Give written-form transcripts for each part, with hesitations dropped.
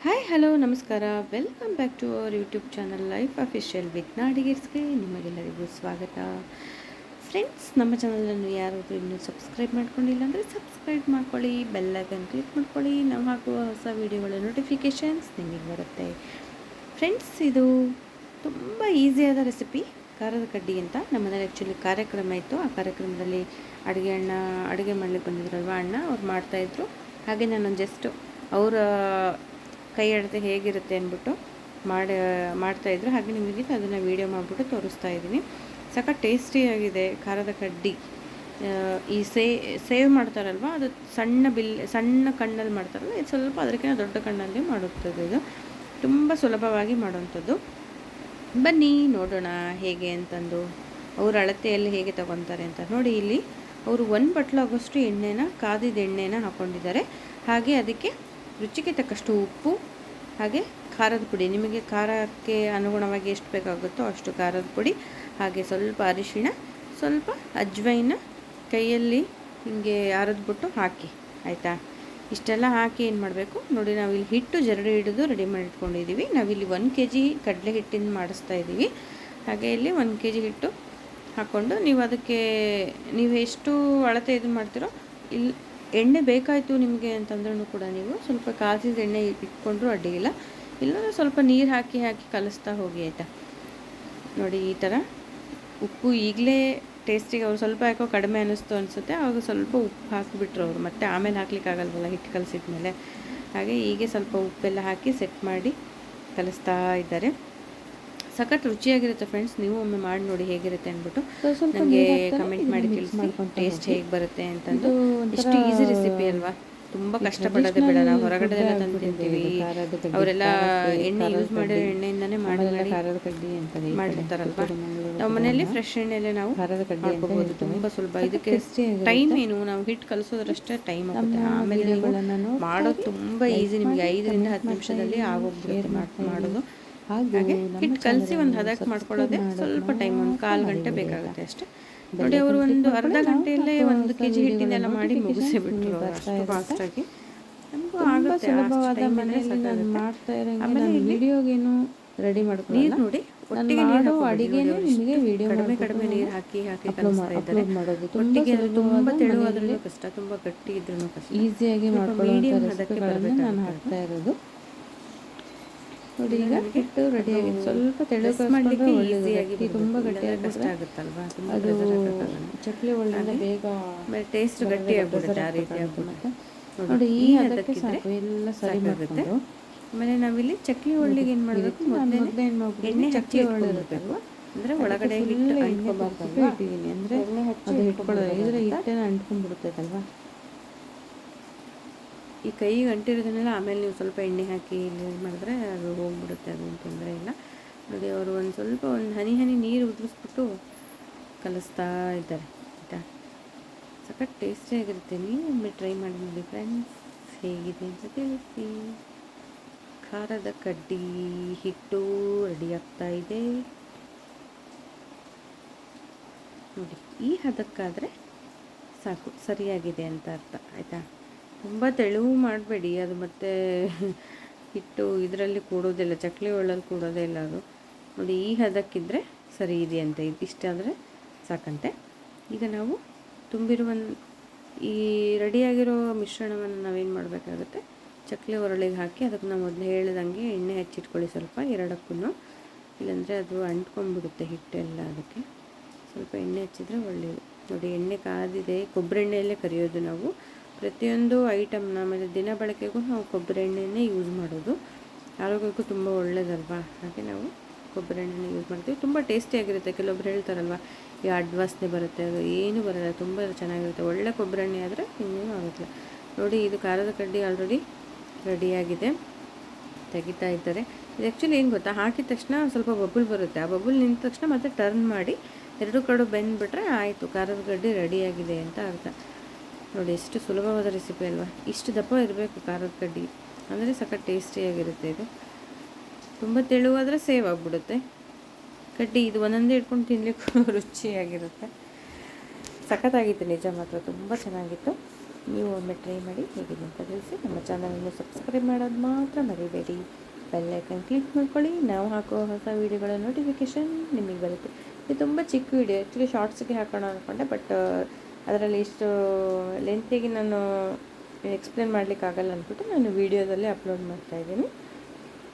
Hi hello ನಮಸ್ಕಾರ, welcome back to our YouTube channel life official with ನಾಡಿಗೇರ್ಸ್ಗೆ ನಿಮಗೆಲ್ಲರಿಗೂ ಸ್ವಾಗತ. ಫ್ರೆಂಡ್ಸ್, ನಮ್ಮ ಚಾನಲನ್ನು ಯಾರಾದರೂ ಇನ್ನೂ ಸಬ್ಸ್ಕ್ರೈಬ್ ಮಾಡ್ಕೊಂಡಿಲ್ಲ ಅಂದರೆ ಸಬ್ಸ್ಕ್ರೈಬ್ ಮಾಡ್ಕೊಳ್ಳಿ, ಬೆಲ್ಲೈಕನ್ ಕ್ಲಿಕ್ ಮಾಡ್ಕೊಳ್ಳಿ. ನಾವು ಹಾಕುವ ಹೊಸ ವೀಡಿಯೋಗಳ ನೋಟಿಫಿಕೇಷನ್ಸ್ ನಿಮಗೆ ಬರುತ್ತೆ. ಫ್ರೆಂಡ್ಸ್, ಇದು ತುಂಬ ಈಸಿಯಾದ ರೆಸಿಪಿ ಖಾರದ ಕಡ್ಡಿ ಅಂತ. ನಮ್ಮನೇಲಿ ಆ್ಯಕ್ಚುಲಿ ಕಾರ್ಯಕ್ರಮ ಇತ್ತು. ಆ ಕಾರ್ಯಕ್ರಮದಲ್ಲಿ ಅಡುಗೆ ಮಾಡಲಿಕ್ಕೆ ಬಂದಿದ್ರಲ್ವ ಅಣ್ಣ, ಅವ್ರು ಮಾಡ್ತಾಯಿದ್ರು. ಹಾಗೆ ನಾನು ಜಸ್ಟ್ ಅವರ ಕೈ ಅಳತೆ ಹೇಗಿರುತ್ತೆ ಅಂದ್ಬಿಟ್ಟು ಮಾಡ್ತಾಯಿದ್ರು. ಹಾಗೆ ನಿಮಗೆ ಅದನ್ನು ವೀಡಿಯೋ ಮಾಡಿಬಿಟ್ಟು ತೋರಿಸ್ತಾ ಇದ್ದೀನಿ. ಸಖತ್ ಟೇಸ್ಟಿಯಾಗಿದೆ ಖಾರದ ಕಡ್ಡಿ. ಈ ಸೇವ್ ಮಾಡ್ತಾರಲ್ವ, ಅದು ಸಣ್ಣ ಕಣ್ಣಲ್ಲಿ ಮಾಡ್ತಾರಲ್ಲ, ಇದು ಸ್ವಲ್ಪ ಅದಕ್ಕಿಂತ ದೊಡ್ಡ ಕಣ್ಣಲ್ಲಿ ಮಾಡುತ್ತದೆ. ಇದು ತುಂಬ ಸುಲಭವಾಗಿ ಮಾಡುವಂಥದ್ದು. ಬನ್ನಿ ನೋಡೋಣ ಹೇಗೆ ಅಂತಂದು, ಅವ್ರ ಅಳತೆಯಲ್ಲಿ ಹೇಗೆ ತಗೊತಾರೆ ಅಂತ. ನೋಡಿ, ಇಲ್ಲಿ ಅವರು 1 ಬಟ್ಲು ಆಗೋಷ್ಟು ಕಾದಿದ ಎಣ್ಣೆನ ಹಾಕ್ಕೊಂಡಿದ್ದಾರೆ. ಹಾಗೆ ಅದಕ್ಕೆ ರುಚಿಗೆ ತಕ್ಕಷ್ಟು ಉಪ್ಪು, ಹಾಗೆ ಖಾರದ ಪುಡಿ, ನಿಮಗೆ ಖಾರಕ್ಕೆ ಅನುಗುಣವಾಗಿ ಎಷ್ಟು ಬೇಕಾಗುತ್ತೋ ಅಷ್ಟು ಖಾರದ ಪುಡಿ, ಹಾಗೆ ಸ್ವಲ್ಪ ಅರಿಶಿಣ, ಸ್ವಲ್ಪ ಅಜ್ವೈನ ಕೈಯಲ್ಲಿ ಹೀಗೆ ಅರೆದ್ಬಿಟ್ಟು ಹಾಕಿ, ಆಯಿತಾ. ಇಷ್ಟೆಲ್ಲ ಹಾಕಿ ಏನು ಮಾಡಬೇಕು ನೋಡಿ, ನಾವಿಲ್ಲಿ ಹಿಟ್ಟು ಜರಡಿ ಹಿಡಿದು ರೆಡಿ ಮಾಡಿಟ್ಕೊಂಡಿದ್ದೀವಿ. ನಾವಿಲ್ಲಿ 1 kg ಕಡಲೆ ಹಿಟ್ಟಿನ ಮಾಡಿಸ್ತಾ ಇದ್ದೀವಿ. ಹಾಗೆ ಇಲ್ಲಿ 1 kg ಹಿಟ್ಟು ಹಾಕ್ಕೊಂಡು, ನೀವು ಎಷ್ಟು ಅಳತೆ ಇದು ಮಾಡ್ತೀರೋ, ಇಲ್ಲಿ ಎಣ್ಣೆ ಬೇಕಾಯಿತು ನಿಮಗೆ ಅಂತಂದ್ರೂ ಕೂಡ ನೀವು ಸ್ವಲ್ಪ ಕಾಸಿದ ಎಣ್ಣೆ ಇಟ್ಕೊಂಡ್ರೂ ಅಡ್ಡಿಯಿಲ್ಲ. ಇಲ್ಲಾಂದರೆ ಸ್ವಲ್ಪ ನೀರು ಹಾಕಿ ಕಲಿಸ್ತಾ ಹೋಗಿ, ಆಯಿತಾ. ನೋಡಿ, ಈ ಥರ ಉಪ್ಪು ಈಗಲೇ ಟೇಸ್ಟಿಗೆ ಅವ್ರು ಸ್ವಲ್ಪ ಯಾಕೋ ಕಡಿಮೆ ಅನಿಸುತ್ತೆ. ಆವಾಗ ಸ್ವಲ್ಪ ಉಪ್ಪು ಹಾಕಿಬಿಟ್ರು ಅವರು, ಮತ್ತು ಆಮೇಲೆ ಹಾಕ್ಲಿಕ್ಕಾಗಲ್ವಲ್ಲ ಹಿಟ್ಟು ಕಲಿಸಿದ ಮೇಲೆ. ಹಾಗೆ ಹೀಗೆ ಸ್ವಲ್ಪ ಉಪ್ಪೆಲ್ಲ ಹಾಕಿ ಸೆಟ್ ಮಾಡಿ ಕಲಿಸ್ತಾ ಇದ್ದಾರೆ. ಸಖತ್ ರುಚಿಯಾಗಿರುತ್ತೆ ಫ್ರೆಂಡ್ಸ್. ನೀವು ಒಮ್ಮೆ ಮಾಡಿ ನೋಡಿ ಹೇಗಿರುತ್ತೆ ಅಂದ್ಬಿಟ್ಟು ನನಗೆ ಕಮೆಂಟ್ ಮಾಡಿ ತಿಳಿಸಿ ಟೇಸ್ಟ್ ಹೇಗೆ ಬರುತ್ತೆ ಅಂತಂದು. ಎಷ್ಟು ಈಸಿ ರೆಸಿಪಿ ಅಲ್ವಾ, ತುಂಬ ಕಷ್ಟಪಡೋದೇ ಬೇಡ. ನಾವು ಹೊರಗಡೆ ಎಲ್ಲ ತಂದು ತಿಂತೀವಿ, ಅವರೆಲ್ಲ ಎಣ್ಣೆ ಯೂಸ್ ಮಾಡಿರೋ ಎಣ್ಣೆಯಿಂದನೇ ಮಾಡಿರ್ತಾರಲ್ವ. ನಾವು ಮನೆಯಲ್ಲಿ ಫ್ರೆಶ್ ಎಣ್ಣೆಯಲ್ಲೇ ನಾವು ಮಾಡ್ಕೋಬೋದು, ತುಂಬ ಸುಲಭ. ಇದಕ್ಕೆ ಟೈಮ್ ಏನು, ನಾವು ಹಿಟ್ಟು ಕಲಿಸೋದ್ರಷ್ಟೇ ಟೈಮ್ ಆಗುತ್ತೆ. ಆಮೇಲೆ ನೀವು ಮಾಡೋದು ತುಂಬ ಈಸಿ, ನಿಮಗೆ 5 ರಿಂದ 10 ನಿಮಿಷದಲ್ಲಿ ಆಗೋಗ್ಬಿಡುತ್ತೆ ಮಾಡೋದು. ಹಾಗೆ ಹಿಟ್ಟು ಕಲಸಿ ಒಂದು ಹದಕ್ಕೆ ಮಾಡ್ಕೊಳ್ಳೋದೆ ಸ್ವಲ್ಪ ಟೈಮ್, 1/4 ಗಂಟೆ ಬೇಕಾಗುತ್ತೆ ಅಷ್ಟೇ. ನೋಡಿ, ಅವರು ಒಂದು ಅರ್ಧ ಗಂಟೆಯಲ್ಲೇ 1 kg ಹಿಟ್ಟಿನೆಲ್ಲ ಮಾಡಿ ಮುಗಿಸಿಬಿಟ್ರು ಅಷ್ಟು ಫಾಸ್ಟಾಗಿ. ನಮಗೂ ಆಗುತ್ತೆ ಆಮೇಲೆ ವಿಡಿಯೋಗೇನು ರೆಡಿ ಮಾಡ್ಕೊಂಡು ನೀರು ನೋಡಿ, ಒಟ್ಟಿಗೆ ನೀರು ಅಡಿಗೆನೇ ನಿಮಗೆ ವಿಡಿಯೋ ಕಡಿಮೆ ನೀರು ಹಾಕಿ ಕಲಿಸ್ತಾ ಇದ್ದಾರೆ. ಒಟ್ಟಿಗೆ ಅದು ತುಂಬ ತೆಳುವಾದ್ರೂ ಕಷ್ಟ, ತುಂಬ ಗಟ್ಟಿ ಇದ್ರೂ ಕಷ್ಟ. ಈಸಿಯಾಗಿ ಮೀಡಿಯಂ ಹದಕ್ಕೆ ಬರಬೇಕು ನಾನು ಹಾಕ್ತಾ ಇರೋದು. ನೋಡಿ, ಈಗ ಹಿಟ್ಟು ರೆಡಿ ಆಗಿದೆ. ಸ್ವಲ್ಪ ತೆಳು ಮಾಡಲಿಕ್ಕೆ ಈಸಿಯಾಗಿ, ತುಂಬ ಗಟ್ಟಿಯಾಗಿ ಕಷ್ಟ ಆಗುತ್ತಲ್ವಾ, ಅದು ಚಕ್ಲಿ ಒಳ್ಳೆ ಬೇಗ ಟೇಸ್ಟ್ ಗಟ್ಟಿ ಆಗ್ಬಿಡುತ್ತೆ. ಆ ರೀತಿ ಆಗ್ಬಿಡುತ್ತೆ. ನೋಡಿ, ಈ ಹದಕ್ಕೆ ಸಾಕು, ಎಲ್ಲ ಸರಿ ಆಗುತ್ತೆ. ಆಮೇಲೆ ನಾವಿಲ್ಲಿ ಚಕ್ಲಿ ಒಳ್ಳಿಗೆ ಏನು ಮಾಡಬೇಕು, ಮೊದಲೇ ಎಣ್ಣೆ ಹಚ್ಚಿ ಇಟ್ಕೊಳ್ಬೇಕು. ಅಂದರೆ ಒಳಗಡೆ ಹಿಟ್ಟು ಅಂಟ್ಕೊಬಾರ್ದು ಇಟ್ಟಿದ್ದೀನಿ, ಅಂದರೆ ಅದು ಇಟ್ಕೊಳ್ಳೋದು ಇದ್ರೆ ಹಿಟ್ಟೆಲ್ಲ ಅಂಟ್ಕೊಂಡ್ಬಿಡುತ್ತೈತಲ್ವಾ. ಈ ಕೈಗೆ ಅಂಟಿರೋದನ್ನೆಲ್ಲ ಆಮೇಲೆ ನೀವು ಸ್ವಲ್ಪ ಎಣ್ಣೆ ಹಾಕಿ ಇಲ್ಲಿ ಮಾಡಿದ್ರೆ ಅದು ಹೋಗ್ಬಿಡುತ್ತೆ, ಅದು ತೊಂದರೆ ಇಲ್ಲ. ನೋಡಿ, ಅವರು ಒಂದು ಹನಿ ನೀರು ಉದುರಿಸ್ಬಿಟ್ಟು ಕಲಿಸ್ತಾ ಇದ್ದಾರೆ, ಆಯಿತಾ. ಸಖತ್ ಟೇಸ್ಟಿಯಾಗಿರುತ್ತೆ. ನೀವು ಒಮ್ಮೆ ಟ್ರೈ ಮಾಡಿ ನೋಡಿ ಫ್ರೆಂಡ್ಸ್, ಹೇಗಿದೆ ಅಂತ ತಿಳಿಸಿ. ಖಾರದ ಕಡ್ಡಿ ಹಿಟ್ಟು ರೆಡಿ ಆಗ್ತಾ ಇದೆ ನೋಡಿ. ಈ ಹದಕ್ಕಾದರೆ ಸಾಕು, ಸರಿಯಾಗಿದೆ ಅಂತ ಅರ್ಥ, ಆಯಿತಾ. ತುಂಬ ತೆಳುವು ಮಾಡಬೇಡಿ, ಅದು ಮತ್ತು ಹಿಟ್ಟು ಇದರಲ್ಲಿ ಕೂಡೋದಿಲ್ಲ, ಚಕ್ಲಿ ಒಳ್ಳಲ್ಲಿ ಕೂಡೋದೇ ಇಲ್ಲ ಅದು. ನೋಡಿ, ಈ ಹದಕ್ಕಿದ್ರೆ ಸರಿ ಇದೆಯಂತೆ, ಇಷ್ಟ ಆದರೆ ಸಾಕಂತೆ. ಈಗ ನಾವು ತುಂಬಿರುವ ಈ ರೆಡಿಯಾಗಿರೋ ಮಿಶ್ರಣವನ್ನು ನಾವೇನು ಮಾಡಬೇಕಾಗುತ್ತೆ, ಚಕ್ಲಿ ಒರಳಿಗೆ ಹಾಕಿ ಅದಕ್ಕೆ ನಾವು ಮೊದಲು ಹೇಳಿದಂಗೆ ಎಣ್ಣೆ ಹಚ್ಚಿಟ್ಕೊಳ್ಳಿ ಸ್ವಲ್ಪ, ಎರಡಕ್ಕೂ. ಇಲ್ಲಾಂದರೆ ಅದು ಅಂಟ್ಕೊಂಡ್ಬಿಡುತ್ತೆ ಹಿಟ್ಟೆಲ್ಲ. ಅದಕ್ಕೆ ಸ್ವಲ್ಪ ಎಣ್ಣೆ ಹಚ್ಚಿದ್ರೆ ಒಳ್ಳೆಯದು. ನೋಡಿ, ಎಣ್ಣೆ ಕಾದಿದೆ. ಕೊಬ್ಬರಿ ಎಣ್ಣೆಯಲ್ಲೇ ಕರಿಯೋದು ನಾವು ಪ್ರತಿಯೊಂದು ಐಟಮ್ನ. ಆಮೇಲೆ ದಿನ ಬಳಕೆಗೂ ನಾವು ಕೊಬ್ಬರಿ ಎಣ್ಣೆನೇ ಯೂಸ್ ಮಾಡೋದು, ಆರೋಗ್ಯಕ್ಕೂ ತುಂಬ ಒಳ್ಳೆಯದಲ್ವಾ. ಹಾಗೆ ನಾವು ಕೊಬ್ಬರಿ ಎಣ್ಣೆನೇ ಯೂಸ್ ಮಾಡ್ತೀವಿ. ತುಂಬ ಟೇಸ್ಟಿಯಾಗಿರುತ್ತೆ. ಕೆಲವೊಬ್ರು ಹೇಳ್ತಾರಲ್ವ, ಈ ಅಡ್ವಾಸನೆ ಬರುತ್ತೆ, ಅದು ಏನೂ ಬರೋಲ್ಲ, ತುಂಬ ಚೆನ್ನಾಗಿರುತ್ತೆ. ಒಳ್ಳೆ ಕೊಬ್ಬರಿ ಎಣ್ಣೆ ಆದರೆ ಇನ್ನೇನು ಆಗೋದಿಲ್ಲ. ನೋಡಿ, ಇದು ಖಾರದ ಕಡ್ಡಿ ಆಲ್ರೆಡಿ ರೆಡಿಯಾಗಿದೆ, ತೆಗಿತಾ ಇದ್ದಾರೆ. ಇದು ಆ್ಯಕ್ಚುಲಿ ಏನು ಗೊತ್ತಾ, ಹಾಕಿದ ತಕ್ಷಣ ಸ್ವಲ್ಪ ಬಬುಲ್ ಬರುತ್ತೆ. ಆ ಬಬುಲ್ ನಿಂತ ತಕ್ಷಣ ಮತ್ತೆ ಟರ್ನ್ ಮಾಡಿ 2 ಕಡೆ ಬೆಂದ್ಬಿಟ್ರೆ ಆಯಿತು, ಖಾರದ ಕಡ್ಡಿ ರೆಡಿಯಾಗಿದೆ ಅಂತ ಅರ್ಥ. ನೋಡಿ, ಎಷ್ಟು ಸುಲಭವಾದ ರೆಸಿಪಿ ಅಲ್ವಾ. ಇಷ್ಟು ದಪ್ಪ ಇರಬೇಕು ಖಾರದ ಕಡ್ಡಿ, ಅಂದರೆ ಸಖತ್ ಟೇಸ್ಟಿಯಾಗಿರುತ್ತೆ. ಇದು ತುಂಬ ತೆಳುವಾದರೆ ಸೇವ್ ಆಗಿಬಿಡುತ್ತೆ ಕಡ್ಡಿ. ಇದು ಒಂದೊಂದೇ ಇಟ್ಕೊಂಡು ತಿನ್ನಲಿಕ್ಕೂ ರುಚಿಯಾಗಿರುತ್ತೆ. ಸಖತ್ತಾಗಿತ್ತು ನಿಜ, ಮಾತ್ರ ತುಂಬ ಚೆನ್ನಾಗಿತ್ತು. ನೀವು ಒಮ್ಮೆ ಟ್ರೈ ಮಾಡಿ ಹೇಗಿದೆ ಅಂತ ತಿಳಿಸಿ. ನಮ್ಮ ಚಾನಲನ್ನು ಸಬ್ಸ್ಕ್ರೈಬ್ ಮಾಡೋದು ಮಾತ್ರ ಮರಿಬೇಡಿ. ಬೆಲ್ ಐಕನ್ ಕ್ಲಿಕ್ ಮಾಡ್ಕೊಳ್ಳಿ. ನಾವು ಹಾಕೋ ಹೊಸ ವೀಡಿಯೋಗಳ ನೋಟಿಫಿಕೇಷನ್ ನಿಮಗೆ ಬರುತ್ತೆ. ಇದು ತುಂಬ ಚಿಕ್ಕ ವೀಡಿಯೋ, ಆ್ಯಕ್ಚುಲಿ ಶಾರ್ಟ್ಸಿಗೆ ಹಾಕೋಣ ಅಂದ್ಕೊಂಡೆ, ಬಟ್ ಅದರಲ್ಲಿ ಇಷ್ಟು ಲೆಂತಿಗೆ ನಾನು ಎಕ್ಸ್ಪ್ಲೇನ್ ಮಾಡಲಿಕ್ಕಾಗಲ್ಲ ಅಂದ್ಬಿಟ್ಟು ನಾನು ವೀಡಿಯೋದಲ್ಲೇ ಅಪ್ಲೋಡ್ ಮಾಡ್ತಾಯಿದ್ದೀನಿ.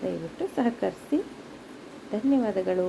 ದಯವಿಟ್ಟು ಸಹಕರಿಸಿ. ಧನ್ಯವಾದಗಳು.